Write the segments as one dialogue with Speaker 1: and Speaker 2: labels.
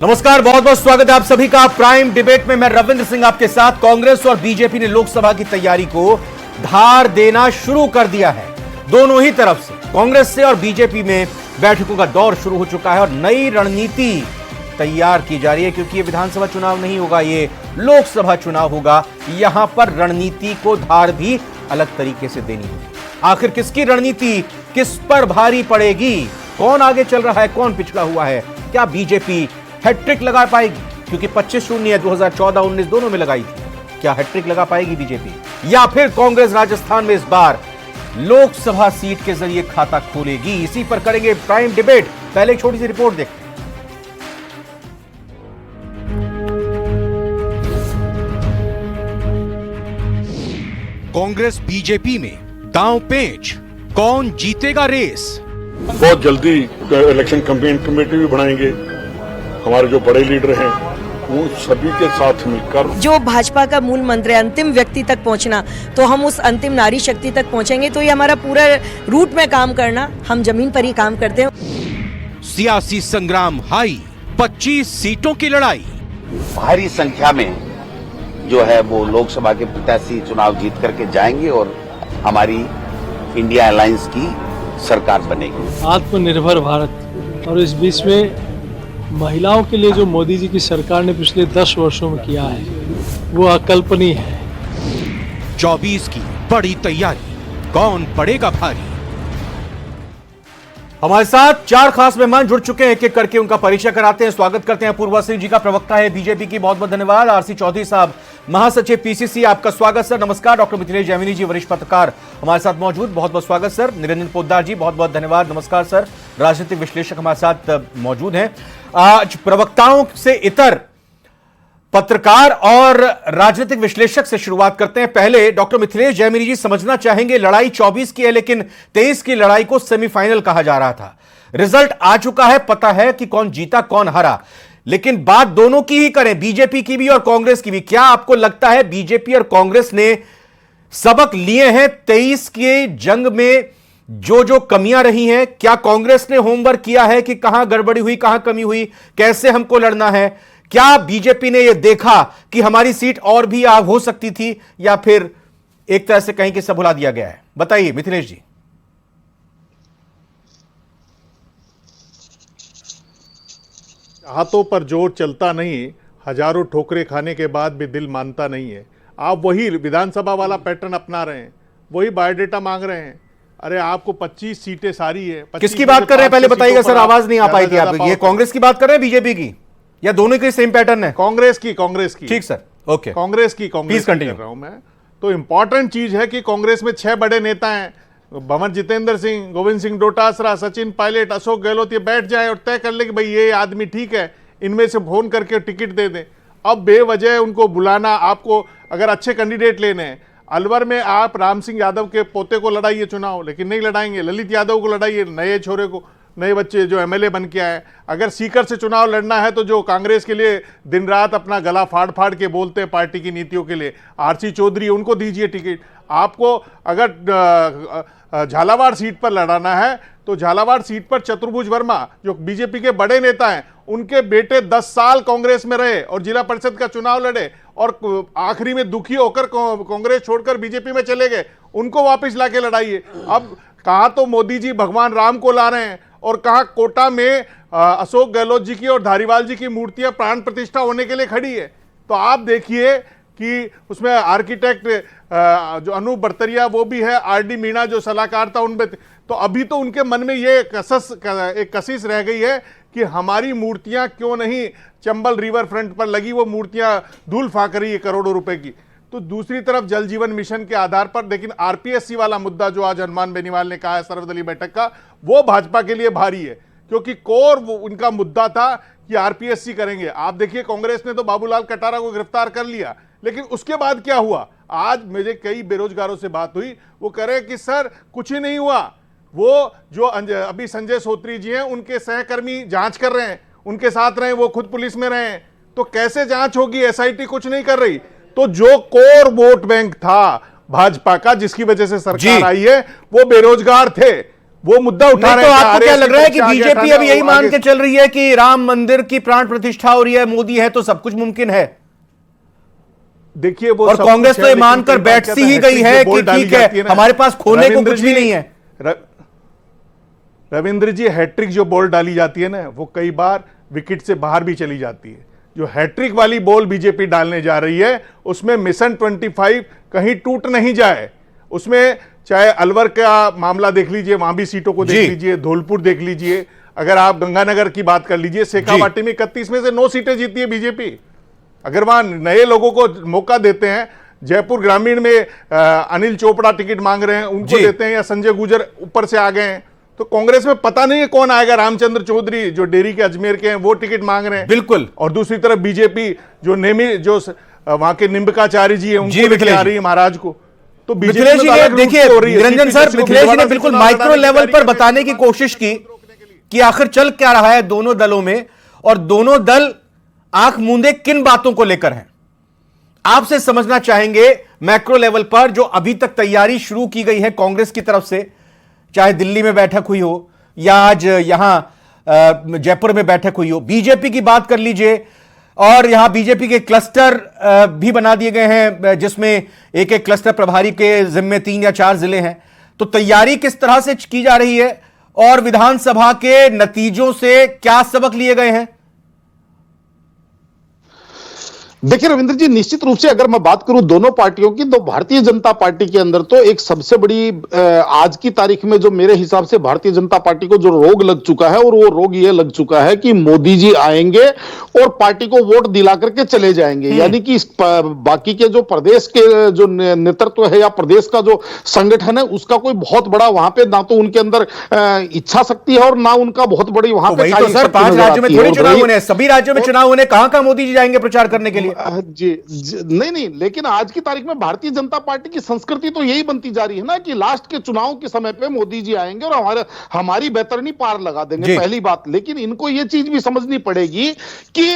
Speaker 1: नमस्कार, बहुत बहुत स्वागत है आप सभी का प्राइम डिबेट में। मैं रविंद्र सिंह आपके साथ। कांग्रेस और बीजेपी ने लोकसभा की तैयारी को धार देना शुरू कर दिया है। दोनों ही तरफ से, कांग्रेस से और बीजेपी में बैठकों का दौर शुरू हो चुका है और नई रणनीति तैयार की जा रही है, क्योंकि ये विधानसभा चुनाव नहीं होगा, ये लोकसभा चुनाव होगा। यहां पर रणनीति को धार भी अलग तरीके से देनी होगी। आखिर किसकी रणनीति किस पर भारी पड़ेगी, कौन आगे चल रहा है, कौन पिछड़ा हुआ है, क्या बीजेपी हैट्रिक लगा पाएगी? क्योंकि 25-0 2014-19 दोनों में लगाई थी। क्या हैट्रिक लगा पाएगी बीजेपी, या फिर कांग्रेस राजस्थान में इस बार लोकसभा सीट के जरिए खाता खोलेगी? इसी पर करेंगे प्राइम डिबेट। पहले एक छोटी सी रिपोर्ट देखते हैं। कांग्रेस बीजेपी में दांव पेच, कौन जीतेगा रेस?
Speaker 2: बहुत जल्दी इलेक्शन कैंपेन कमेटी भी बनाएंगे। हमारे जो बड़े लीडर हैं वो सभी के साथ मिलकर,
Speaker 3: जो भाजपा का मूल मंत्र है अंतिम व्यक्ति तक पहुंचना, तो हम उस अंतिम नारी शक्ति तक पहुंचेंगे। तो ये हमारा पूरा रूट में काम करना, हम जमीन पर ही काम करते हैं।
Speaker 1: सियासी संग्राम हाई, 25 सीटों की लड़ाई।
Speaker 4: भारी संख्या में जो है वो लोकसभा के प्रत्याशी चुनाव जीत करके जाएंगे और हमारी इंडिया अलायंस की सरकार बनेगी।
Speaker 5: आत्मनिर्भर भारत, और इस बीच में महिलाओं के लिए जो मोदी जी की सरकार ने पिछले 10 वर्षों में किया है वो अकल्पनीय है।
Speaker 1: 24 की बड़ी तैयारी, कौन पड़ेगा भारी? हमारे साथ 4 खास मेहमान जुड़ चुके हैं, एक एक करके उनका परिचय कराते हैं। स्वागत करते हैं पूर्वा सिंह जी का, प्रवक्ता है बीजेपी की, बहुत बहुत धन्यवाद। आरसी चौधरी साहब, महासचिव पीसीसी, आपका स्वागत सर, नमस्कार। डॉक्टर मिथिलेश जैमिनी जी, वरिष्ठ पत्रकार, हमारे साथ मौजूद, बहुत बहुत स्वागत सर। निरंजन पोद्दार जी, बहुत बहुत धन्यवाद, नमस्कार सर। राजनीतिक विश्लेषक हमारे साथ मौजूद हैं। आज प्रवक्ताओं से इतर पत्रकार और राजनीतिक विश्लेषक से शुरुआत करते हैं। पहले डॉक्टर मिथिलेश जैमिनी जी, समझना चाहेंगे, लड़ाई 24 की है, लेकिन 23 की लड़ाई को सेमीफाइनल कहा जा रहा था। रिजल्ट आ चुका है, पता है कि कौन जीता कौन हारा, लेकिन बात दोनों की ही करें, बीजेपी की भी और कांग्रेस की भी। क्या आपको लगता है बीजेपी और कांग्रेस ने सबक लिए हैं 23 के जंग में? जो जो कमियां रही हैं, क्या कांग्रेस ने होमवर्क किया है कि कहां गड़बड़ी हुई, कहां कमी हुई, कैसे हमको लड़ना है? क्या बीजेपी ने यह देखा कि हमारी सीट और भी हो सकती थी, या फिर एक तरह से कहीं कि सब भुला दिया गया है? बताइए मिथिलेश जी।
Speaker 6: हाथों पर जोर चलता नहीं, हजारों ठोकरे खाने के बाद भी दिल मानता नहीं है। आप वही विधानसभा वाला पैटर्न अपना रहे हैं, वही बायोडेटा मांग रहे हैं। अरे आपको 25 सीटें सारी है।
Speaker 1: किसकी बात कर रहे हैं पहले बताइएगा सर, आवाज नहीं आ पाई थी आप। ये कांग्रेस की बात कर रहे हैं, बीजेपी की, या दोनों की सेम पैटर्न है?
Speaker 6: कांग्रेस की।
Speaker 1: ठीक सर, ओके,
Speaker 6: कांग्रेस की कर रहा हूं मैं। तो इंपॉर्टेंट चीज है कि कांग्रेस में 6 बड़े नेता हैं, भंवर जितेंद्र सिंह, गोविंद सिंह डोटासरा, सचिन पायलट, अशोक गहलोत, ये बैठ जाए और तय कर ले कि भाई ये आदमी ठीक है, इनमें से फोन करके टिकट दे दें। अब बेवजह उनको बुलाना, आपको अगर अच्छे कैंडिडेट लेने हैं, अलवर में आप राम सिंह यादव के पोते को लड़ाइए चुनाव, लेकिन नहीं लड़ाएंगे। ललित यादव को लड़ाइए, नए छोरे को, नए बच्चे जो एमएलए बन के आए। अगर सीकर से चुनाव लड़ना है तो जो कांग्रेस के लिए दिन रात अपना गला फाड़ फाड़ के बोलते हैं पार्टी की नीतियों के लिए, आरसी चौधरी, उनको दीजिए टिकट। आपको अगर झालावाड़ सीट पर लड़ाना है तो झालावाड़ सीट पर चतुर्भुज वर्मा, जो बीजेपी के बड़े नेता हैं, उनके बेटे 10 साल कांग्रेस में रहे और जिला परिषद का चुनाव लड़े और आखिरी में दुखी होकर कांग्रेस छोड़कर बीजेपी में चले गए, उनको वापस लाके लड़ाइए। अब कहां तो मोदी जी भगवान राम को ला रहे हैं और कहां कोटा में अशोक गहलोत जी की और धारीवाल जी की मूर्तियां प्राण प्रतिष्ठा होने के लिए खड़ी है। तो आप देखिए कि उसमें आर्किटेक्ट जो अनूप बर्तरिया वो भी है, आरडी मीणा जो सलाहकार था उनमें। तो अभी तो उनके मन में ये एक कशिश रह गई है कि हमारी मूर्तियां क्यों नहीं चंबल रिवर फ्रंट पर लगी, वो मूर्तियां धूल फाक रही है करोड़ों रुपए की। तो दूसरी तरफ जल जीवन मिशन के आधार पर, लेकिन आरपीएससी वाला मुद्दा जो आज हनुमान बेनीवाल ने कहा है सर्वदलीय बैठक का, वो भाजपा के लिए भारी है, क्योंकि कोर उनका मुद्दा था कि आरपीएससी करेंगे। आप देखिए कांग्रेस ने तो बाबूलाल कटारा को गिरफ्तार कर लिया, लेकिन उसके बाद क्या हुआ? आज मेरे कई बेरोजगारों से बात हुई, वो कह रहे कि सर कुछ ही नहीं हुआ। वो जो अभी संजय सोत्री जी हैं, उनके सहकर्मी जांच कर रहे हैं, उनके साथ रहे, वो खुद पुलिस में रहे हैं, तो कैसे जांच होगी? एसआईटी कुछ नहीं कर रही। तो जो कोर वोट बैंक था भाजपा का, जिसकी वजह से सरकार आई है, वो बेरोजगार थे, वो मुद्दा उठा रहे
Speaker 1: तो
Speaker 6: हैं कि
Speaker 1: आपको क्या
Speaker 6: RSS
Speaker 1: लग रहा है कि
Speaker 6: पक्ष आगे
Speaker 1: बीजेपी
Speaker 6: हटाना
Speaker 1: अब यही
Speaker 6: और
Speaker 1: मान
Speaker 6: आगे-
Speaker 1: के चल रही है कि राम मंदिर की प्राण प्रतिष्ठा हो रही है, मोदी है तो सब कुछ मुमकिन है?
Speaker 6: देखिए वो
Speaker 1: और
Speaker 6: सब
Speaker 1: कांग्रेस
Speaker 6: कुछ
Speaker 1: तो
Speaker 6: है,
Speaker 1: ये मानकर
Speaker 6: लेकिन
Speaker 1: बैठ
Speaker 6: बात
Speaker 1: सी
Speaker 6: क्या
Speaker 1: ही
Speaker 6: है,
Speaker 1: गई
Speaker 6: हैट्रिक
Speaker 1: है
Speaker 6: जो
Speaker 1: कि
Speaker 6: बोल डाली
Speaker 1: ठीक है,
Speaker 6: जाती ना,
Speaker 1: हमारे पास खोने को
Speaker 6: रविंद्र
Speaker 1: कुछ भी
Speaker 6: जी-
Speaker 1: नहीं है।
Speaker 6: रविंद्र जी, हैट्रिक जो बॉल डाली जाती है ना, वो कई बार विकेट से बाहर भी चली जाती है। जो हैट्रिक वाली बॉल बीजेपी डालने जा रही है, उसमें मिशन 25 कहीं टूट नहीं जाए। उसमें चाहे अलवर का मामला देख लीजिए, वहां भी सीटों को
Speaker 1: जी।
Speaker 6: देख लीजिए, धौलपुर देख लीजिए, अगर आप गंगानगर की बात कर लीजिए, शेखावाटी में 31 में से 9 सीटें जीती है बीजेपी। अगर वहां नए लोगों को मौका देते हैं, जयपुर ग्रामीण में अनिल चोपड़ा टिकट मांग रहे हैं, उनको
Speaker 1: जी।
Speaker 6: देते हैं, या संजय गुजर ऊपर से आ गए हैं, तो कांग्रेस में पता नहीं है कौन आएगा। रामचंद्र चौधरी जो डेरी के अजमेर के हैं, वो टिकट मांग रहे हैं।
Speaker 1: बिल्कुल।
Speaker 6: और दूसरी तरफ बीजेपी जो वहां के निम्बकाचार्य जी हैं,
Speaker 1: जी,
Speaker 6: उनको लेके
Speaker 1: मिथिलेश
Speaker 6: आ रही है महाराज को। तो बीजेपी
Speaker 1: मिथिलेश
Speaker 6: में
Speaker 1: जी
Speaker 6: तो
Speaker 1: ने
Speaker 6: अलग रूप से
Speaker 1: देखिए,
Speaker 6: हो रही है।
Speaker 1: निरंजन
Speaker 6: CP
Speaker 1: सर,
Speaker 6: जैसे को
Speaker 1: मिथिलेश जी ने
Speaker 6: भिलवाड़ा से
Speaker 1: बिल्कुल
Speaker 6: चुनाव
Speaker 1: माइक्रो
Speaker 6: लड़ाने की
Speaker 1: लेवल
Speaker 6: तैयारी
Speaker 1: पर
Speaker 6: कर रहे हैं।
Speaker 1: बताने की कोशिश की कि आखिर चल क्या रहा है दोनों दलों में, और दोनों दल आंख मूंदे किन बातों को लेकर हैं। आपसे समझना चाहेंगे मैक्रो लेवल पर जो अभी तक तैयारी शुरू की गई है कांग्रेस की तरफ से, चाहे दिल्ली में बैठक हुई हो या आज यहां जयपुर में बैठक हुई हो। बीजेपी की बात कर लीजिए, और यहां बीजेपी के क्लस्टर भी बना दिए गए हैं, जिसमें एक एक क्लस्टर प्रभारी के जिम्मे 3 या 4 जिले हैं। तो तैयारी किस तरह से की जा रही है और विधानसभा के नतीजों से क्या सबक लिए गए हैं?
Speaker 7: देखिए रविंद्र जी, निश्चित रूप से अगर मैं बात करूं दोनों पार्टियों की, तो भारतीय जनता पार्टी के अंदर तो एक सबसे बड़ी आज की तारीख में जो मेरे हिसाब से भारतीय जनता पार्टी को जो रोग लग चुका है, और वो रोग ये लग चुका है कि मोदी जी आएंगे और पार्टी को वोट दिला करके चले जाएंगे। यानी कि बाकी के जो प्रदेश के जो नेतृत्व है या प्रदेश का जो संगठन है, उसका कोई बहुत बड़ा वहां पे ना तो उनके अंदर इच्छा शक्ति है और ना उनका बहुत बड़ी वहां पे
Speaker 1: वही तो सर, 5 राज्यों में थोड़ी चुनाव होने हैं, सभी राज्यों में चुनाव होने, कहां मोदी जी जाएंगे प्रचार करने के लिए?
Speaker 7: नहीं, लेकिन आज की तारीख में भारतीय जनता पार्टी की संस्कृति तो यही बनती जा रही है ना कि लास्ट के चुनाव के समय पे मोदी जी आएंगे और हमारी बेहतरनी पार लगा देंगे, पहली बात। लेकिन इनको ये चीज भी समझनी पड़ेगी कि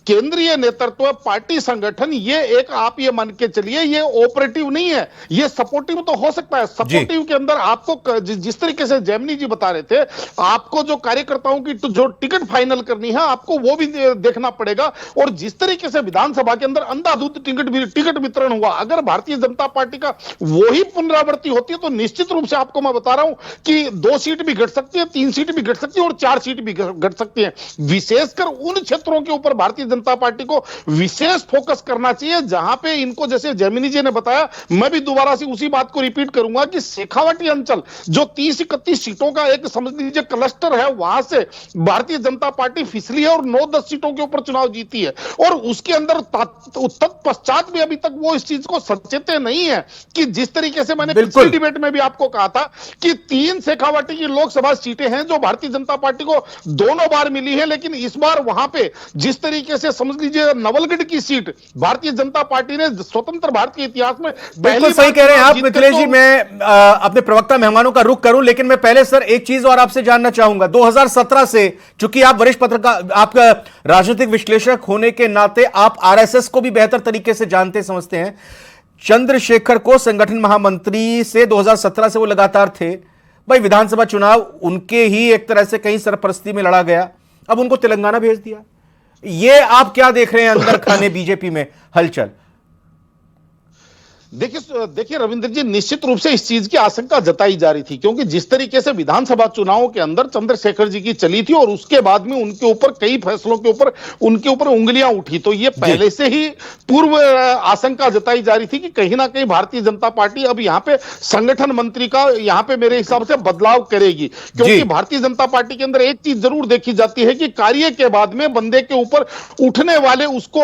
Speaker 7: केंद्रीय नेतृत्व, पार्टी संगठन, ये एक आप ये मान के चलिए, ये ऑपरेटिव नहीं है, ये सपोर्टिव तो हो सकता है। सपोर्टिव के अंदर आपको जिस तरीके से जैमिनी जी बता रहे थे, आपको जो कार्यकर्ताओं की जो टिकट फाइनल करनी है, आपको वो भी देखना पड़ेगा। और जिस तरीके से विधानसभा के अंदर अंधाधुंध टिकट वितरण हुआ, अगर भारतीय जनता पार्टी का वही पुनरावृत्ति होती है, तो निश्चित रूप से आपको मैं बता रहा हूं कि 2 सीट भी घट सकती है, 3 सीट भी घट सकती है और 4 सीट भी घट सकती है। विशेषकर उन क्षेत्रों के ऊपर भारतीय जनता पार्टी को विशेष फोकस करना चाहिए जहां पे इनको, जैसे जैमिनी जी ने बताया, मैं भी दोबारा से उसी बात को रिपीट करूंगा कि शेखावाटी अंचल जो 30-31 सीटों का एक समझ लीजिए क्लस्टर है, वहां से भारतीय जनता पार्टी फिसली है और 9-10 सीटों के ऊपर चुनाव जीती है। और उसके अंदर तत्पश्चात भी अभी तक वो इस चीज को सचेते नहीं है कि जिस तरीके से मैंने पिछले डिबेट में भी आपको कहा था कि 3 शेखावाटी की लोकसभा सीटें हैं जो भारतीय जनता पार्टी को दोनों बार मिली है, लेकिन इस बार वहां पे जिस तरीके से समझ लीजिए नवलगढ़ की सीट भारतीय जनता पार्टी ने स्वतंत्र भारत के इतिहास में
Speaker 1: बिल्कुल सही कह रहे हैं आप मिथिलेश जी। मैं अपने प्रवक्ता मेहमानों का रुख करूं, लेकिन मैं पहले सर एक चीज और आपसे जानना चाहूंगा। 2017 से, चूंकि आप वरिष्ठ पत्रकार, आपका राजनीतिक विश्लेषक होने के नाते आप आरएसएस को भी बेहतर तरीके से जानते समझते हैं। चंद्रशेखर को संगठन महामंत्री से 2017 से वो लगातार थे। भाई विधानसभा चुनाव उनके ही एक तरह से कहीं सरपरस्ती में लड़ा गया, अब उनको तेलंगाना भेज दिया। ये आप क्या देख रहे हैं अंदर खाने बीजेपी में हलचल?
Speaker 7: देखिए रविंद्र जी, निश्चित रूप से इस चीज की आशंका जताई जा रही थी, क्योंकि जिस तरीके से विधानसभा चुनावों के अंदर चंद्रशेखर जी की चली थी और उसके बाद में उनके ऊपर कई फैसलों के ऊपर उनके ऊपर उंगलियां उठी, तो ये पहले से ही पूर्व आशंका जताई जा रही थी कि कहीं ना कहीं भारतीय जनता पार्टी अब यहाँ पे संगठन मंत्री का यहाँ पे मेरे हिसाब से बदलाव करेगी। क्योंकि भारतीय जनता पार्टी के अंदर एक चीज जरूर देखी जाती है कि कार्य के बाद में बंदे के ऊपर उठने वाले, उसको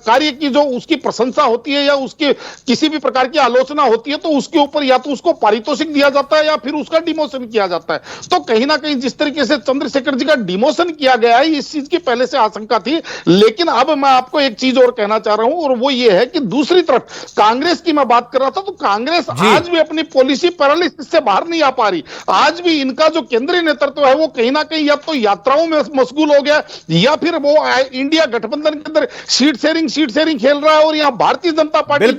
Speaker 7: कार्य की जो उसकी प्रशंसा होती है या उसकी किसी भी प्रकार की आलोचना होती है, तो उसके ऊपर या तो उसको पारितोषिक दिया जाता है या फिर उसका डिमोशन किया जाता है। तो कहीं ना कहीं जिस तरीके से चंद्रशेखर जी का डिमोशन किया गया है, इस चीज की पहले से आशंका थी। लेकिन अब मैं आपको एक चीज और कहना चाह रहा हूं, और वो ये है कि दूसरी तरफ कांग्रेस की मैं बात कर रहा था, तो कांग्रेस आज भी अपनी पॉलिसी पैरालिसिस से बाहर नहीं आ पा रही। आज भी इनका जो केंद्रीय नेतृत्व है वो कहीं ना कहीं या तो यात्राओं में मशगूल हो गया या फिर वो इंडिया गठबंधन के अंदर सीट शेयरिंग खेल रहा है, और यहां भारतीय जनता पार्टी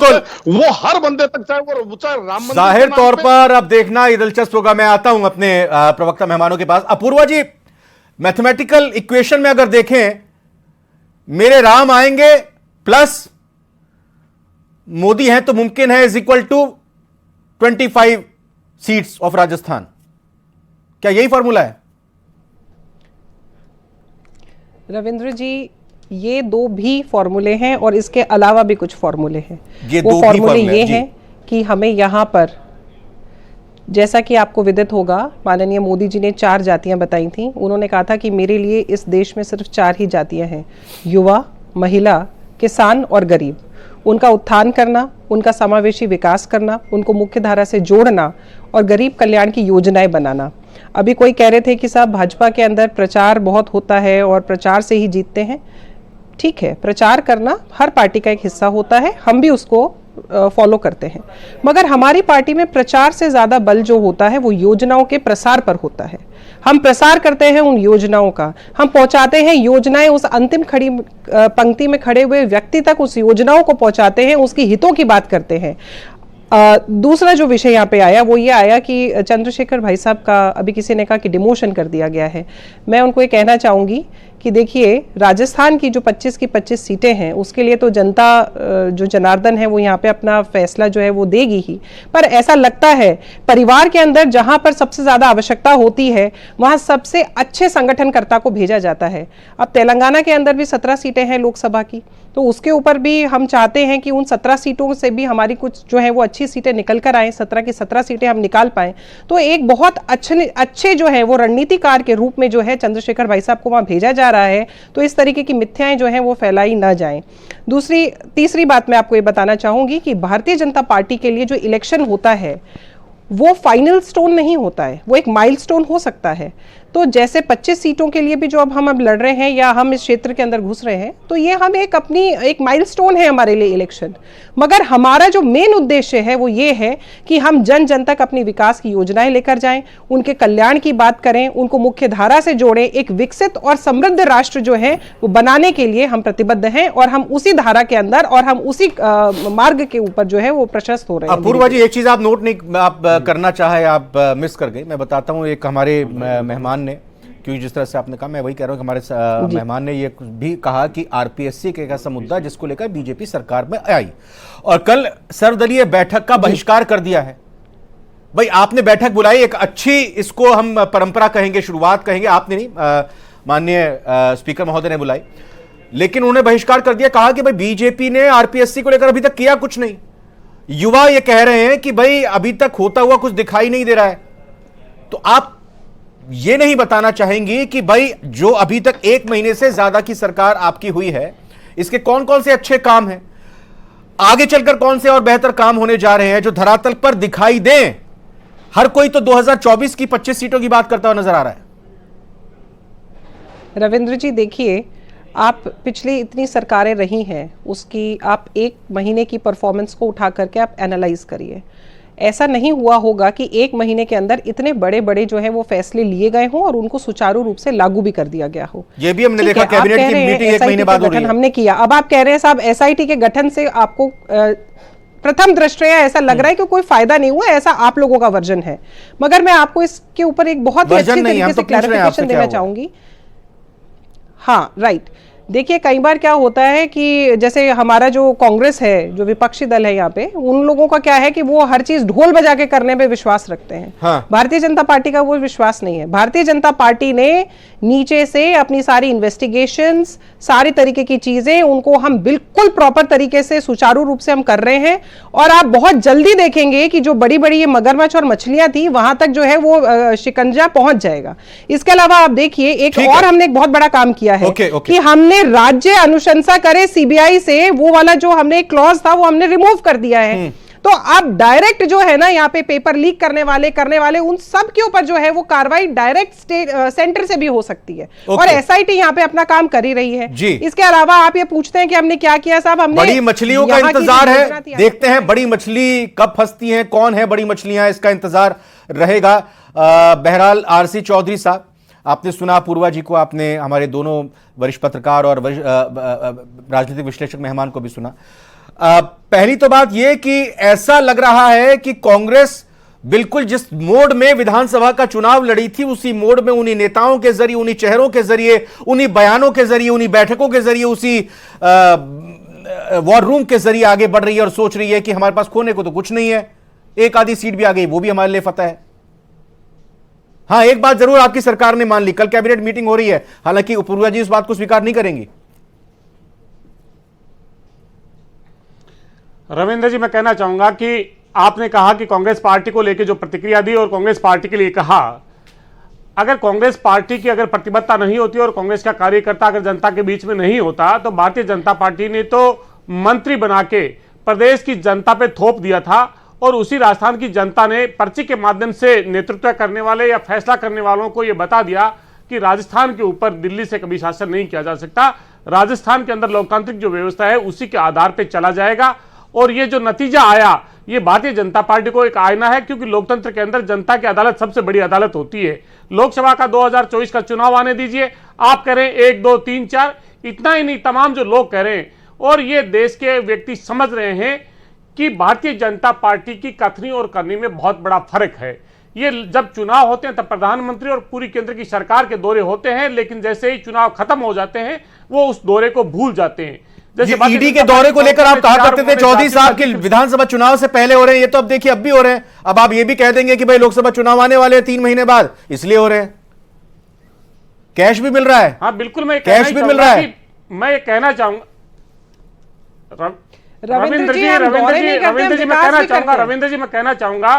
Speaker 7: वो वो हर बंदे तक, चाहे राम मंदिर
Speaker 1: जाहिर
Speaker 7: के नाम
Speaker 1: तौर
Speaker 7: पे-
Speaker 1: पर अब देखना ये दिलचस्प होगा। मैं आता हूं अपने प्रवक्ता मेहमानों के पास। अपूर्वा जी, मैथमेटिकल इक्वेशन में अगर देखें, मेरे राम आएंगे प्लस मोदी हैं तो मुमकिन है is equal to 25 seats of Rajasthan. क्या यही फॉर्मूला है?
Speaker 8: रविंद्र जी, ये दो भी फॉर्मूले हैं और इसके अलावा भी कुछ फॉर्मूले हैं।
Speaker 1: ये
Speaker 8: वो
Speaker 1: दो भी
Speaker 8: फॉर्मूले
Speaker 1: फॉर्मूले
Speaker 8: ये
Speaker 1: हैं, जी।
Speaker 8: हैं कि हमें यहाँ पर, जैसा कि आपको विदित होगा, माननीय मोदी जी ने 4 जातियां बताई थी। उन्होंने कहा था कि मेरे लिए इस देश में सिर्फ 4 ही जातियां हैं, युवा, महिला, किसान और गरीब। उनका उत्थान करना, उनका समावेशी विकास करना, उनको मुख्य धारा से जोड़ना और गरीब कल्याण की योजनाएं बनाना। अभी कोई कह रहे थे कि साहब भाजपा के अंदर प्रचार बहुत होता है और प्रचार से ही जीतते हैं। ठीक है, प्रचार करना हर पार्टी का एक हिस्सा होता है, हम भी उसको फॉलो करते हैं, मगर हमारी पार्टी में प्रचार से ज्यादा बल जो होता है वो योजनाओं के प्रसार पर होता है। हम प्रसार करते हैं उन योजनाओं का, हम पहुंचाते हैं योजनाएं उस अंतिम खड़ी पंक्ति में खड़े हुए व्यक्ति तक, उस योजनाओं को पहुंचाते हैं, उसकी हितों की बात करते हैं। दूसरा जो विषय यहाँ पे आया वो ये आया कि चंद्रशेखर भाई साहब का अभी किसी ने कहा कि डिमोशन कर दिया गया है। मैं उनको ये कहना चाहूँगी कि देखिए, राजस्थान की जो 25 की 25 सीटें हैं उसके लिए तो जनता, जो जनार्दन है, वो यहाँ पे अपना फैसला जो है वो देगी ही। पर ऐसा लगता है परिवार के अंदर जहाँ पर सबसे ज़्यादा आवश्यकता होती है वहाँ सबसे अच्छे संगठनकर्ता को भेजा जाता है। अब तेलंगाना के अंदर भी 17 सीटें हैं लोकसभा की, तो उसके ऊपर भी हम चाहते हैं कि उन 17 सीटों से भी हमारी कुछ जो है वो अच्छी सीटें निकल कर आए, 17 की 17 सीटें हम निकाल पाएं। तो एक बहुत अच्छे जो है वो रणनीतिकार के रूप में जो है चंद्रशेखर भाई साहब को वहाँ भेजा जा रहा है, तो इस तरीके की मिथ्याएं जो हैं वो फैलाई ना जाएं। तीसरी बात मैं आपको ये बताना चाहूँगी कि भारतीय जनता पार्टी के लिए जो इलेक्शन होता है वो फाइनल स्टोन नहीं होता है, वो एक माइलस्टोन हो सकता है। तो जैसे 25 सीटों के लिए भी जो अब लड़ रहे हैं या हम इस क्षेत्र के अंदर घुस रहे हैं, तो ये हम एक माइलस्टोन है हमारे लिए इलेक्शन। मगर हमारा जो मेन उद्देश्य है वो ये है कि हम जन जन तक अपनी विकास की योजनाएं लेकर जाएं, उनके कल्याण की बात करें, उनको मुख्य धारा से जोड़ें। एक विकसित और समृद्ध राष्ट्र जो है वो बनाने के लिए हम प्रतिबद्ध हैं और हम उसी धारा के अंदर और हम उसी मार्ग के ऊपर जो है वो प्रशस्त हो रहे हैं।
Speaker 1: अपूर्वा जी, एक चीज आप नोट नहीं आप करना चाहे, आप मिस कर गए। मैं बताता हूं, एक हमारे मेहमान ने, क्योंकि जिस तरह से आपने कहा मैं वही कह रहा हूं कि हमारे मेहमान ने ये भी कहा कि आरपीएससी के एक ऐसा मुद्दा जिसको लेकर बीजेपी सरकार में आई और कल सर्वदलीय बैठक का बहिष्कार कर दिया है। भाई, आपने बैठक बुलाई, एक अच्छी, इसको हम परंपरा कहेंगे, शुरुआत कहेंगे, आपने नहीं, माननीय स्पीकर महोदय ने बुलाई, लेकिन उन्होंने बहिष्कार कर दिया। कहा कि भाई बीजेपी ने आरपीएससी को लेकर अभी तक किया कुछ नहीं। युवा ये कह रहे हैं कि भाई अभी तक होता हुआ कुछ दिखाई नहीं दे रहा है। तो आप ये नहीं बताना चाहेंगी कि भाई जो अभी तक 1 महीने से ज्यादा की सरकार आपकी हुई है, इसके कौन कौन से अच्छे काम हैं, आगे चलकर कौन से और बेहतर काम होने जा रहे हैं जो धरातल पर दिखाई दें? हर कोई तो 2024 की 25 सीटों की बात करता हुआ नजर आ रहा है।
Speaker 8: रविंद्र जी, देखिए, आप पिछली इतनी सरकारें रही हैं, उसकी आप 1 महीने की परफॉर्मेंस को उठा करके आप एनालाइज करिए। ऐसा नहीं हुआ होगा कि 1 महीने के अंदर इतने बड़े बड़े जो है वो फैसले लिए गए हों और उनको सुचारू रूप से लागू भी कर दिया गया हो।
Speaker 1: ये भी हमने देखा, कैबिनेट की मीटिंग 1 महीने बाद हो रही है।
Speaker 8: हमने किया। अब आप कह रहे हैं साहब एसआईटी के गठन से आपको प्रथम दृष्टया ऐसा लग रहा है कि कोई फायदा नहीं हुआ, ऐसा आप लोगों का वर्जन है। मगर मैं आपको इसके ऊपर एक बहुत ही अच्छी तरीके से क्लैरिफिकेशन देना चाहूंगी। हाँ, राइट। देखिए, कई बार क्या होता है कि जैसे हमारा जो कांग्रेस है, जो विपक्षी दल है यहाँ पे, उन लोगों का क्या है कि वो हर चीज ढोल बजा के करने पे विश्वास रखते हैं।
Speaker 1: हाँ।
Speaker 8: भारतीय जनता पार्टी का वो विश्वास नहीं है। भारतीय जनता पार्टी ने नीचे से अपनी सारी इन्वेस्टिगेशंस, सारी तरीके की चीजें, उनको हम बिल्कुल प्रॉपर तरीके से सुचारू रूप से हम कर रहे हैं और आप बहुत जल्दी देखेंगे कि जो बड़ी बड़ी ये मगरमच्छ और मछलियां थी वहां तक जो है वो शिकंजा पहुंच जाएगा। इसके अलावा आप देखिए, एक और हमने एक बहुत बड़ा काम किया है कि हमने राज्य अनुशंसा करे सीबीआई से, वो वाला जो हमने एक क्लॉज था वो हमने रिमूव कर दिया है। तो अब डायरेक्ट जो है ना यहाँ पे पेपर लीक करने वाले उन सब के ऊपर जो है वो कार्रवाई डायरेक्ट सेंटर से भी हो सकती है। और एसआईटी यहाँ पे अपना काम कर ही रही है। इसके अलावा आप ये पूछते हैं कि हमने क्या किया साहब, हमने
Speaker 1: बड़ी मछलियों का इंतजार है, देखते हैं बड़ी मछली कब फंसती है, कौन है बड़ी मछलियां, इसका इंतजार रहेगा। बहरहाल आरसी चौधरी साहब, आपने सुना पूर्वा जी को, आपने हमारे दोनों वरिष्ठ पत्रकार और राजनीतिक विश्लेषक मेहमान को भी सुना। पहली तो बात यह कि ऐसा लग रहा है कि कांग्रेस बिल्कुल जिस मोड में विधानसभा का चुनाव लड़ी थी उसी मोड में उन्हीं नेताओं के जरिए, उन्हीं चेहरों के जरिए, उन्हीं बयानों के जरिए, उन्हीं बैठकों के जरिए, उसी वॉर रूम के जरिए आगे बढ़ रही है और सोच रही है कि हमारे पास खोने को तो कुछ नहीं है, एक आधी सीट भी आ गई वो भी हमारे लिए फतह है। हां, एक बात जरूर आपकी सरकार ने मान ली, कल कैबिनेट मीटिंग हो रही है, हालांकि अपूर्वा जी इस बात को स्वीकार नहीं करेंगी।
Speaker 9: रविंद्र जी, मैं कहना चाहूंगा कि आपने कहा कि कांग्रेस पार्टी को लेकर जो प्रतिक्रिया दी और कांग्रेस पार्टी के लिए कहा, अगर कांग्रेस पार्टी की अगर प्रतिबद्धता नहीं होती और कांग्रेस का कार्यकर्ता अगर जनता के बीच में नहीं होता तो भारतीय जनता पार्टी ने तो मंत्री बना के प्रदेश की जनता पे थोप दिया था और उसी राजस्थान की जनता ने पर्ची के माध्यम से नेतृत्व करने वाले या फैसला करने वालों को यह बता दिया कि राजस्थान के ऊपर दिल्ली से कभी शासन नहीं किया जा सकता। राजस्थान के अंदर लोकतांत्रिक जो व्यवस्था है उसी के आधार पर चला जाएगा और ये जो नतीजा आया ये भारतीय जनता पार्टी को एक आईना है, क्योंकि लोकतंत्र के अंदर जनता की अदालत सबसे बड़ी अदालत होती है। लोकसभा का 2024 का चुनाव आने दीजिए, आप कह रहे हैं 1 2 3 4, इतना ही नहीं, तमाम जो लोग कह रहे हैं और ये देश के व्यक्ति समझ रहे हैं कि भारतीय जनता पार्टी की कथनी और करनी में बहुत बड़ा फर्क है। ये जब चुनाव होते हैं तब प्रधानमंत्री और पूरी केंद्र की सरकार के दौरे होते हैं, लेकिन जैसे ही चुनाव खत्म हो जाते हैं वो उस दौरे को भूल जाते हैं। जैसे
Speaker 1: ईडी के दौरे को लेकर आप कहा करते थे चौधरी साहब के विधानसभा चुनाव से पहले हो रहे हैं, ये तो अब देखिए अब भी हो रहे हैं। अब आप ये भी कह देंगे कि भाई लोकसभा चुनाव आने वाले हैं 3 महीने बाद, इसलिए हो रहे हैं। कैश भी मिल रहा है।
Speaker 9: हाँ बिल्कुल, मैं
Speaker 1: कैश भी मिल रहा है।
Speaker 9: मैं ये कहना चाहूंगा
Speaker 8: रविंद्र जी,
Speaker 9: रविंद्र जी मैं कहना चाहूंगा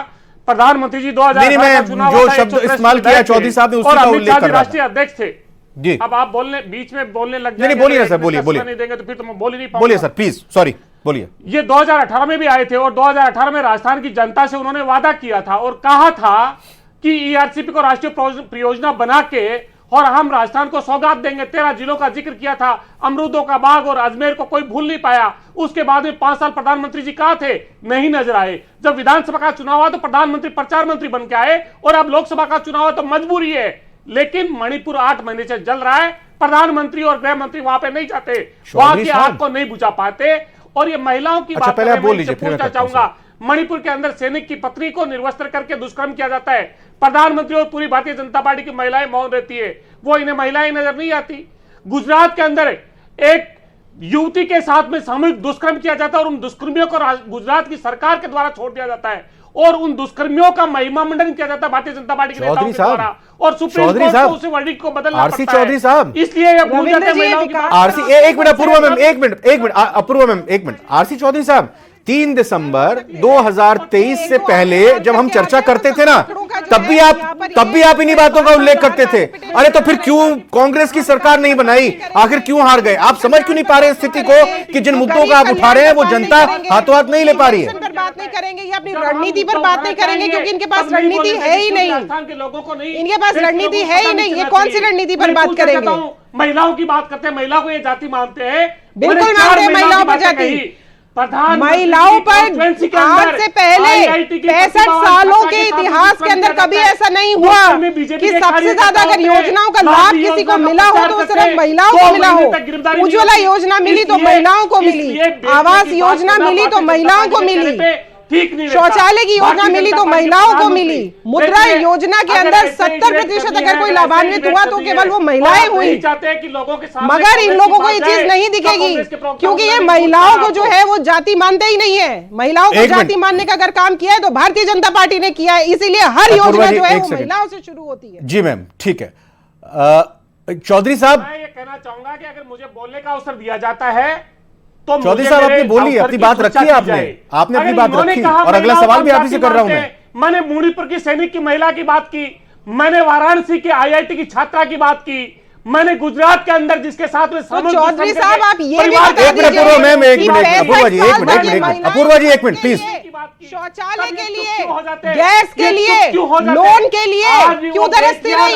Speaker 9: प्रधानमंत्री जी 2018
Speaker 1: मैं
Speaker 9: का चुनाव
Speaker 1: जो शब्द इस्तेमाल किया चौधरी साहब ने उसका उल्लेख कर रहा था।
Speaker 9: राष्ट्रीय अध्यक्ष थे
Speaker 1: जी।
Speaker 9: अब आप बोलने बीच में बोलने लग जाएंगे,
Speaker 1: नहीं बोलिए ना सर, बोलिए
Speaker 9: नहीं देंगे तो फिर तो मैं बोल ही नहीं पाऊंगा।
Speaker 1: बोलिए सर प्लीज, सॉरी बोलिए।
Speaker 9: ये 2018 में भी आए थे और 2018 में राजस्थान की जनता से उन्होंने वादा किया था और कहा था कि ईआरसीपी को राष्ट्रीय परियोजना बना के और हम राजस्थान को सौगात देंगे। 13 जिलों का जिक्र किया था, अमरूदों का बाग और अजमेर को कोई भूल नहीं पाया। उसके बाद में 5 साल प्रधानमंत्री जी कहां थे, नहीं नजर आए। जब विधानसभा का चुनाव हुआ तो प्रधानमंत्री प्रचार मंत्री बन के आए और अब लोकसभा का चुनाव है तो मजबूरी है। लेकिन मणिपुर 8 महीने से जल रहा है, प्रधानमंत्री और गृह मंत्री वहां पे नहीं जाते, वहां की आग को नहीं बुझा पाते। और ये महिलाओं की बात
Speaker 1: पहले आप बोल लीजिए,
Speaker 9: पूछना चाहूंगा, मणिपुर के अंदर सैनिक की पत्नी को निर्वस्त्र करके दुष्कर्म किया जाता है, प्रधानमंत्री और पूरी भारतीय जनता पार्टी की महिलाएं मौन रहती है, वो इन्हें महिलाएं नजर नहीं आती। गुजरात के अंदर एक युवती के साथ में सामूहिक दुष्कर्म किया जाता है और उन दुष्कर्मियों को गुजरात की सरकार के द्वारा छोड़ दिया जाता है और उन दुष्कर्मियों का महिमा मंडन किया जाता है भारतीय जनता पार्टी के नेताओं के द्वारा और सुप्रीम कोर्ट को उस वर्डिक्ट को बदलना पड़ता है।
Speaker 1: चौधरी साहब,
Speaker 9: इसलिए ये भूल जाते हैं महिलाओं की बात।
Speaker 1: आरसी एक मिनट अपूर्वा मैम, एक मिनट अपूर्वा मैम, एक मिनट। आरसी चौधरी साहब, 3 दिसंबर 2023 से पहले जब हम चर्चा करते थे ना, तब भी आप इन्हीं बातों का उल्लेख करते थे। अरे तो फिर क्यों कांग्रेस की सरकार नहीं बनाई, आखिर क्यों हार गए? आप समझ क्यों नहीं पा रहे स्थिति को कि जिन मुद्दों का आप उठा रहे हैं वो जनता हाथों हाथ नहीं ले पा रही है?
Speaker 8: पर बात नहीं करेंगे, ये अपनी रणनीति पर बात नहीं करेंगे क्योंकि इनके पास रणनीति है ही नहीं। इनके पास रणनीति है ही नहीं, ये कौन सी रणनीति पर बात करेंगे?
Speaker 9: महिलाओं की बात करते हैं, महिलाओं को ये जाति मानते हैं,
Speaker 8: बिल्कुल मानते हैं महिलाओं पर जाति। महिलाओं पर आज से पहले 65 सालों के इतिहास के अंदर कभी ऐसा नहीं हुआ कि सबसे ज्यादा अगर योजनाओं का लाभ किसी को मिला हो तो सिर्फ महिलाओं को मिला हो। उज्ज्वला योजना मिली तो महिलाओं को मिली, आवास योजना मिली तो महिलाओं को मिली, शौचालय की योजना मिली तो महिलाओं को मिली, मुद्रा योजना के अंदर 70% अगर कोई लाभान्वित हुआ तो केवल वो महिलाएं हुई। मगर इन लोगों को ये चीज नहीं दिखेगी क्योंकि ये महिलाओं को जो है वो जाति मानते ही नहीं है। महिलाओं को जाति मानने का अगर काम किया है तो भारतीय जनता पार्टी ने किया है, इसीलिए हर योजना जो है वो महिलाओं से शुरू होती है।
Speaker 1: जी मैम, ठीक है। चौधरी साहब,
Speaker 9: मैं ये कहना चाहूंगा कि अगर मुझे बोलने का अवसर दिया जाता है तो
Speaker 1: चौधरी साहब आपने बोली, अपनी बात रखी है, आपने अपनी बात रखी और अगला सवाल भी आप ही से कर रहा हूं
Speaker 9: मैंने मणिपुर की सैनिक की महिला की बात की, मैंने वाराणसी के आईआईटी की छात्रा की बात की, मैंने गुजरात के अंदर जिसके साथ में
Speaker 8: चौधरी साहब आप ये भी
Speaker 1: अपूर्वा जी एक मिनट प्लीज।
Speaker 8: शौचालय के लिए, गैस के लिए, लोन के लिए क्यों तरसती रही,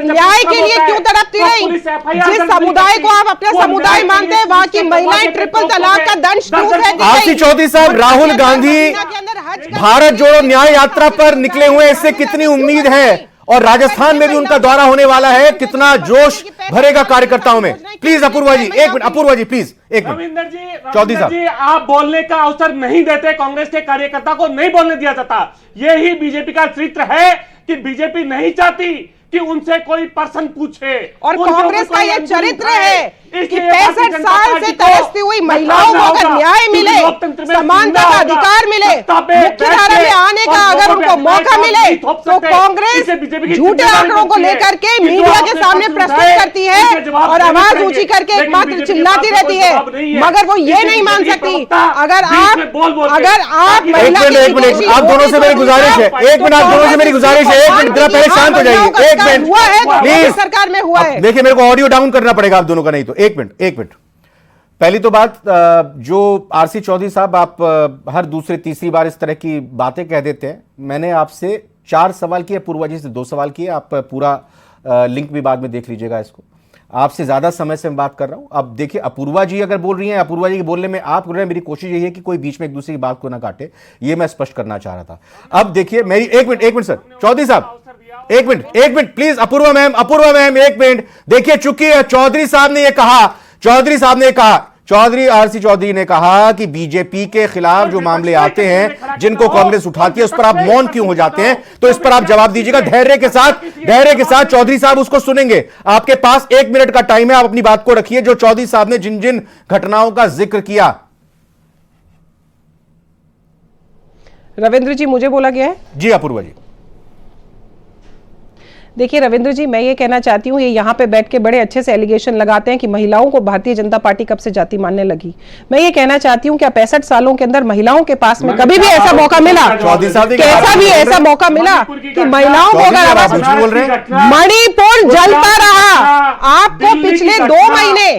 Speaker 8: न्याय के लिए क्यों तड़पती रही? जिस समुदाय को आप अपना समुदाय मानते हैं वहाँ की महिलाएं ट्रिपल तलाक का दंश क्यों सहती रही?
Speaker 1: आरसी चौधरी साहब, राहुल गांधी भारत जोड़ो न्याय यात्रा पर निकले हुए, इससे कितनी उम्मीद है और राजस्थान में भी उनका दौरा होने वाला है। कितना जोश भरेगा कार्यकर्ताओं में। प्लीज अपूर्वा जी एक मिनट, अपूर्वा जी प्लीज एक मिनट।
Speaker 9: रविंदर
Speaker 1: चौधरी साहब
Speaker 9: जी, आप बोलने का अवसर नहीं देते, कांग्रेस के कार्यकर्ता को नहीं बोलने दिया जाता। यही बीजेपी का चरित्र है कि बीजेपी नहीं चाहती कि उनसे कोई पर्सन पूछे,
Speaker 8: और कांग्रेस का यह चरित्र है कि 65 साल से तरसती हुई महिलाओं को अगर न्याय मिले, समानता का अधिकार मिले, मुख्यधारा में आने का अगर उनको मौका मिले, तो कांग्रेस झूठे आंकड़ों को लेकर के मीडिया के सामने प्रस्तुत करती है और आवाज ऊंची करके एकमात्र चिल्लाती रहती है, मगर वो ये नहीं मान सकती। अगर आप महिला
Speaker 1: एक मिनट, आप दोनों से मेरी गुजारिश है, एक मिनट, आप दोनों से मेरी गुजारिश है, एक मिनट जरा पहले शांत हो जाइए, एक मिनट
Speaker 8: हुआ है
Speaker 1: प्लीज।
Speaker 8: सरकार में हुआ है।
Speaker 1: देखिए मेरे को ऑडियो डाउन करना पड़ेगा आप दोनों का, नहीं तो एक मिनट। पहली तो बात, जो आरसी चौधरी साहब आप हर दूसरे तीसरी बार इस तरह की बातें कह देते हैं। मैंने आपसे 4 सवाल किए, अपूर्वा जी से 2 सवाल किए। आप पूरा लिंक भी बाद में देख लीजिएगा इसको। आपसे ज्यादा समय से मैं बात कर रहा हूं। अब देखिए अपूर्वा जी अगर बोल रही हैं, अपूर्वा जी के बोलने में आप बोल रहे हैं, मेरी कोशिश यही है कि कोई बीच में एक दूसरे की बात को ना काटे, ये मैं स्पष्ट करना चाह रहा था। अब देखिए मेरी एक मिनट सर, चौधरी साहब एक मिनट प्लीज, अपूर्वा मैम एक मिनट। देखिए चूंकि चौधरी साहब ने कहा, चौधरी आरसी चौधरी ने कहा कि बीजेपी के खिलाफ जो मामले आते हैं जिनको कांग्रेस उठाती है उस पर आप मौन क्यों हो जाते हैं, तो इस पर आप जवाब दीजिएगा धैर्य के साथ। चौधरी साहब उसको सुनेंगे। आपके पास 1 मिनट का टाइम है, आप अपनी बात को रखिए। जो चौधरी साहब ने जिन जिन घटनाओं का जिक्र किया।
Speaker 8: रविंद्र जी मुझे बोला गया है।
Speaker 1: जी अपूर्वा जी।
Speaker 8: देखिए रविंद्र जी, मैं ये कहना चाहती हूँ, ये यहाँ पे बैठ के बड़े अच्छे से एलिगेशन लगाते हैं कि महिलाओं को भारतीय जनता पार्टी कब से जाति मानने लगी। मैं ये कहना चाहती हूँ क्या 65 सालों के अंदर महिलाओं के पास में कभी भी ऐसा मौका मिला, कैसा भी ऐसा मौका मिला कि महिलाओं को अगर आवाज, मणिपुर जलता रहा। आपको पिछले 2 महीने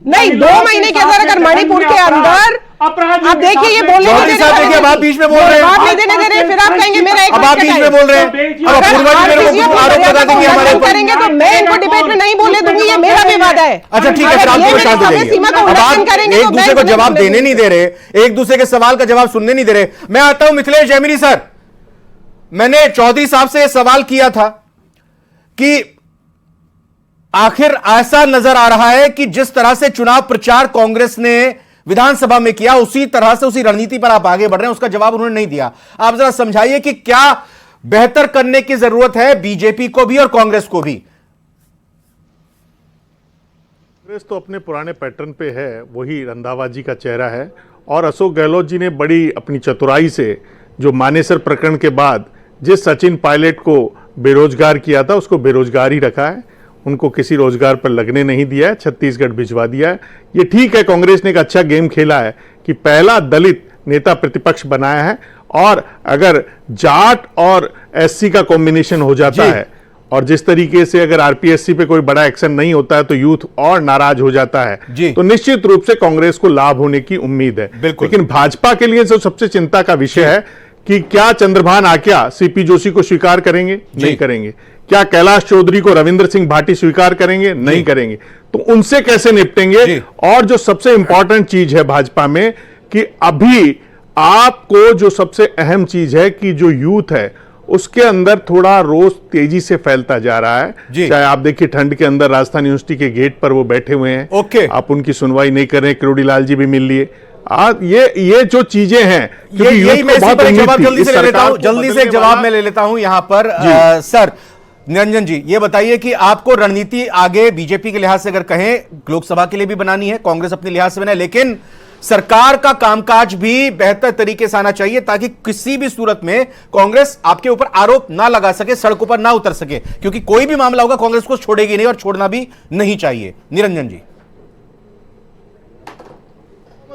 Speaker 8: नहीं 2 महीने के अंदर अगर मणिपुर के अंदर, आप देखिए ये बोलने नहीं दे रहे,
Speaker 1: अब आप बीच में बोल रहे हैं,
Speaker 8: आप नहीं देने दे रहे, फिर आप कहेंगे मेरा एक
Speaker 1: अब आप बीच में बोल रहे हैं। अब अपूर्वा जी मेरे को आरोप लगा देंगे हमारे ऊपर,
Speaker 8: करेंगे तो मैं इनको डिबेट में नहीं बोलने दूंगी, ये मेरा विवाद है।
Speaker 1: अच्छा ठीक है, फिर आप दोनों शांत हो जाइए। अब आप एक दूसरे को जवाब देने नहीं दे रहे, एक दूसरे के सवाल का जवाब सुनने नहीं दे रहे। मैं आता हूं मिथिलेश जैमिनी सर। मैंने चौधरी साहब से सवाल किया था कि आखिर ऐसा नजर आ रहा है कि जिस तरह से चुनाव प्रचार कांग्रेस ने विधानसभा में किया, उसी तरह से उसी रणनीति पर आप आगे बढ़ रहे हैं। उसका जवाब उन्होंने नहीं दिया। आप जरा समझाइए कि क्या बेहतर करने की जरूरत है बीजेपी को भी और कांग्रेस को भी।
Speaker 6: कांग्रेस तो अपने पुराने पैटर्न पे है, वही रंधावाजी का चेहरा है। और अशोक गहलोत जी ने बड़ी अपनी चतुराई से जो मानेसर प्रकरण के बाद जिस सचिन पायलट को बेरोजगार किया था उसको बेरोजगार ही रखा है, उनको किसी रोजगार पर लगने नहीं दिया है, छत्तीसगढ़ भिजवा दिया है। ये ठीक है, कांग्रेस ने एक अच्छा गेम खेला है कि पहला दलित नेता प्रतिपक्ष बनाया है। और अगर जाट और एससी का कॉम्बिनेशन हो जाता है और जिस तरीके से अगर आरपीएससी पे कोई बड़ा एक्शन नहीं होता है तो यूथ और नाराज हो जाता है, तो निश्चित रूप से कांग्रेस को लाभ होने की उम्मीद है। लेकिन भाजपा के लिए सबसे चिंता का विषय है कि क्या चंद्रभान आक्या सीपी जोशी को स्वीकार करेंगे? नहीं करेंगे। क्या कैलाश चौधरी को रविंद्र सिंह भाटी स्वीकार करेंगे? नहीं करेंगे। तो उनसे कैसे निपटेंगे? और जो सबसे इंपॉर्टेंट चीज है भाजपा में कि अभी आपको जो सबसे अहम चीज है कि जो यूथ है उसके अंदर थोड़ा रोज तेजी से फैलता जा रहा है। चाहे आप देखिए ठंड के अंदर राजस्थान यूनिवर्सिटी के गेट पर वो बैठे हुए हैं, आप उनकी सुनवाई नहीं कर रहे। किरोड़ी लाल जी भी मिल लिए। ये जो चीजें हैं,
Speaker 1: यही मैं इसी पर एक जवाब जल्दी से ले लेता हूं, जल्दी से एक जवाब मैं ले लेता हूं यहां पर। सर निरंजन जी, ये बताइए कि आपको रणनीति आगे बीजेपी के लिहाज से अगर कहें, लोकसभा के लिए भी बनानी है, कांग्रेस अपने लिहाज से बनाए, लेकिन सरकार का कामकाज भी बेहतर तरीके से आना चाहिए ताकि किसी भी सूरत में कांग्रेस आपके ऊपर आरोप ना लगा सके, सड़कों पर ना उतर सके, क्योंकि कोई भी मामला होगा कांग्रेस को छोड़ेगी नहीं और छोड़ना भी नहीं चाहिए। निरंजन जी,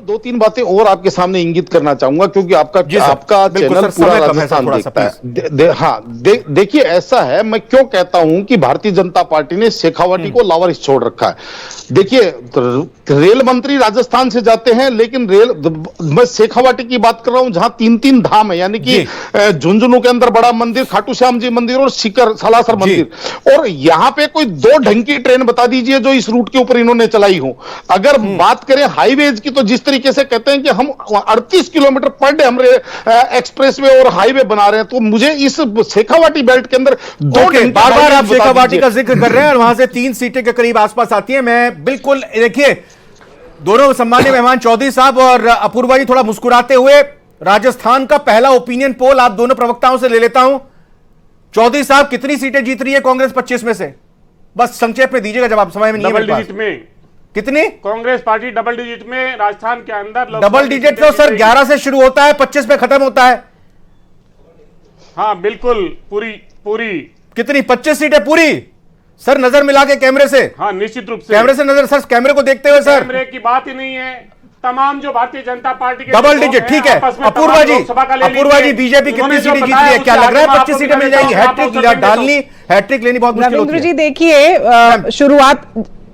Speaker 7: 2-3 बातें और आपके सामने इंगित करना चाहूंगा क्योंकि आपका चैनल पूरा राजस्थान देखता है। देखिए ऐसा है, मैं क्यों कहता हूं कि भारतीय जनता पार्टी ने शेखावटी को लावारिस छोड़ रखा है। देखिए रेल मंत्री राजस्थान से जाते हैं, लेकिन मैं शेखावटी की बात कर रहा हूं जहां 3 धाम है, यानी कि झुंझुनू के अंदर बड़ा मंदिर, खाटू श्याम जी मंदिर और सीकर सालासर मंदिर। और यहां पे कोई 2 ढंग की ट्रेन बता दीजिए जो इस रूट के ऊपर इन्होंने चलाई हो। अगर बात करें हाईवेज की, तो जिस तरीके से कहते हैं कि हम 38 किलोमीटर पर डे हमरे एक्सप्रेसवे और हाईवे बना रहे हैं, तो मुझे इस शेखावाटी बेल्ट के अंदर
Speaker 1: बार बार आप शेखावाटी का जिक्र कर रहे हैं और वहां से 3 सीटें के करीब आसपास आती हैं। मैं बिल्कुल देखिए दोनों सम्मान्य मेहमान चौधरी साहब और अपूर्वा जी थोड़ा मुस्कुराते हुए राजस्थान का पहला ओपिनियन पोल आप दोनों प्रवक्ताओं से ले लेता हूं। चौधरी साहब कितनी सीटें जीत रही है कांग्रेस 25 में से? बस संक्षेप में दीजिएगा जवाब, समय में नहीं है मेरे पास।
Speaker 9: डबल डिजिट में
Speaker 1: कितनी?
Speaker 9: कांग्रेस पार्टी डबल डिजिट में राजस्थान के अंदर।
Speaker 1: डबल डिजिट तो सर 11 से शुरू होता है, 25 पे खत्म होता है।
Speaker 9: हाँ बिल्कुल, पूरी
Speaker 1: कितनी? 25 सीटें पूरी सर, नजर मिला के कैमरे से।
Speaker 9: हाँ निश्चित रूप से
Speaker 1: कैमरे से नजर, सर कैमरे को देखते हुए सर।
Speaker 9: कैमरे की बात ही नहीं है, तमाम जो भारतीय जनता पार्टी के
Speaker 1: डबल डिजिट, ठीक है। अपूर्वा जी बीजेपी कितनी सीटें जीत रही है? क्या लग रहा है 25 सीटें मिल जाएंगी? हैट्रिक डालनी, हैट्रिक लेनी बहुत मुश्किल होती है।
Speaker 8: रविंद्र जी देखिए, शुरुआत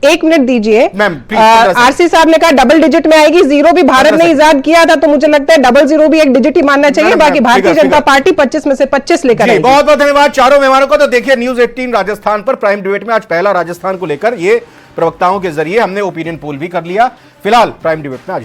Speaker 8: 1 मिनट दीजिए।
Speaker 1: मैम
Speaker 8: आरसी साहब ने कहा डबल डिजिट में आएगी, 0 भी भारत ने इजाद किया था, तो मुझे लगता है डबल 0 भी एक डिजिट ही मानना चाहिए। बाकी भारतीय जनता पार्टी 25 में से 25 लेकर आएगी।
Speaker 1: बहुत बहुत धन्यवाद चारों मेहमानों को। तो देखिए न्यूज 18 राजस्थान पर प्राइम डिबेट में आज पहला राजस्थान को लेकर ये प्रवक्ताओं के जरिए हमने ओपिनियन पोल भी कर लिया। फिलहाल प्राइम डिबेट में आज